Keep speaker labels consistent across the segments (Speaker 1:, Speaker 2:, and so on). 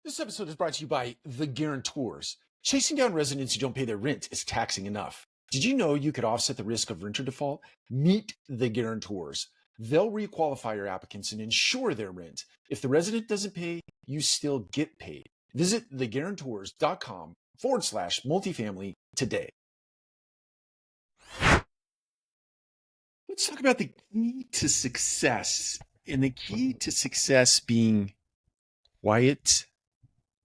Speaker 1: This episode is brought to you by The Guarantors. Chasing down residents who don't pay their rent is taxing enough. Did you know you could offset the risk of renter default? Meet The Guarantors. They'll requalify your applicants and insure their rent. If the resident doesn't pay, you still get paid. Visit theguarantors.com/multifamily today. Let's talk about the key to success, and the key to success being quiet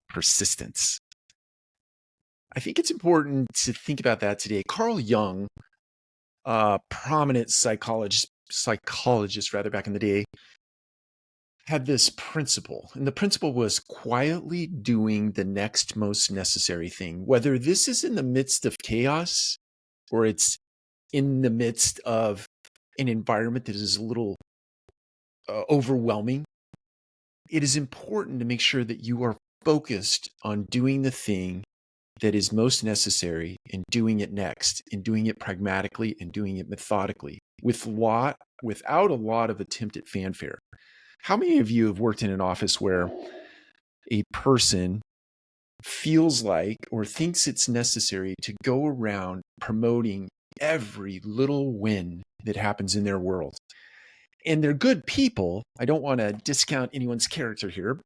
Speaker 1: persistence. I think it's important to think about that today. Carl Jung, a prominent psychologist back in the day, had this principle. And the principle was quietly doing the next most necessary thing, whether this is in the midst of chaos or it's in the midst of an environment that is a little overwhelming. It is important to make sure that you are focused on doing the thing that is most necessary and doing it next, and doing it pragmatically and doing it methodically without a lot of attempt at fanfare. How many of you have worked in an office where a person feels like or thinks it's necessary to go around promoting every little win that happens in their world? And they're good people. I don't want to discount anyone's character here.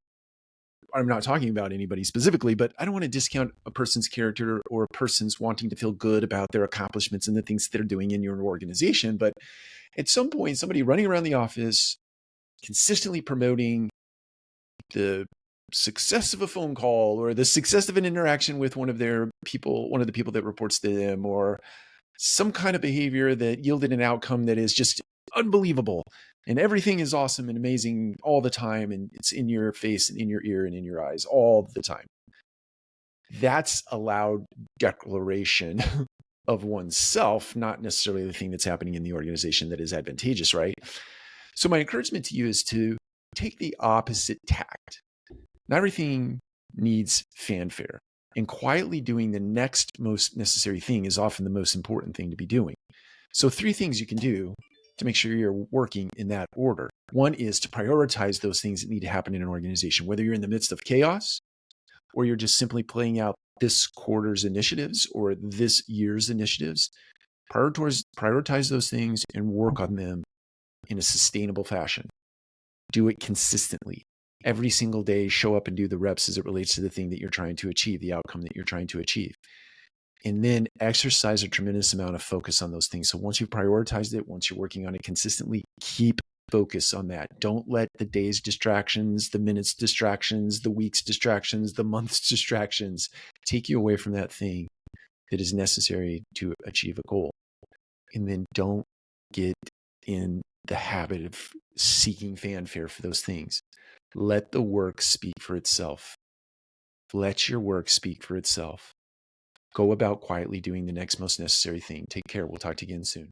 Speaker 1: I'm not talking about anybody specifically, but I don't want to discount a person's character or a person's wanting to feel good about their accomplishments and the things they're doing in your organization. But at some point, somebody running around the office, consistently promoting the success of a phone call or the success of an interaction with one of the people that reports to them, or some kind of behavior that yielded an outcome that is just unbelievable, and everything is awesome and amazing all the time, and it's in your face and in your ear and in your eyes all the time. That's a loud declaration of oneself, not necessarily the thing that's happening in the organization that is advantageous, right? So my encouragement to you is to take the opposite tact. Not everything needs fanfare, and quietly doing the next most necessary thing is often the most important thing to be doing. So 3 things you can do to make sure you're working in that order. One is to prioritize those things that need to happen in an organization, whether you're in the midst of chaos or you're just simply playing out this quarter's initiatives or this year's initiatives. Prioritize those things and work on them in a sustainable fashion. Do it consistently. Every single day, show up and do the reps as it relates to the thing that you're trying to achieve, the outcome that you're trying to achieve. And then exercise a tremendous amount of focus on those things. So once you've prioritized it, once you're working on it consistently, keep focus on that. Don't let the day's distractions, the minutes distractions, the week's distractions, the month's distractions take you away from that thing that is necessary to achieve a goal. And then don't get in the habit of seeking fanfare for those things. Let the work speak for itself. Let your work speak for itself. Go about quietly doing the next most necessary thing. Take care. We'll talk to you again soon.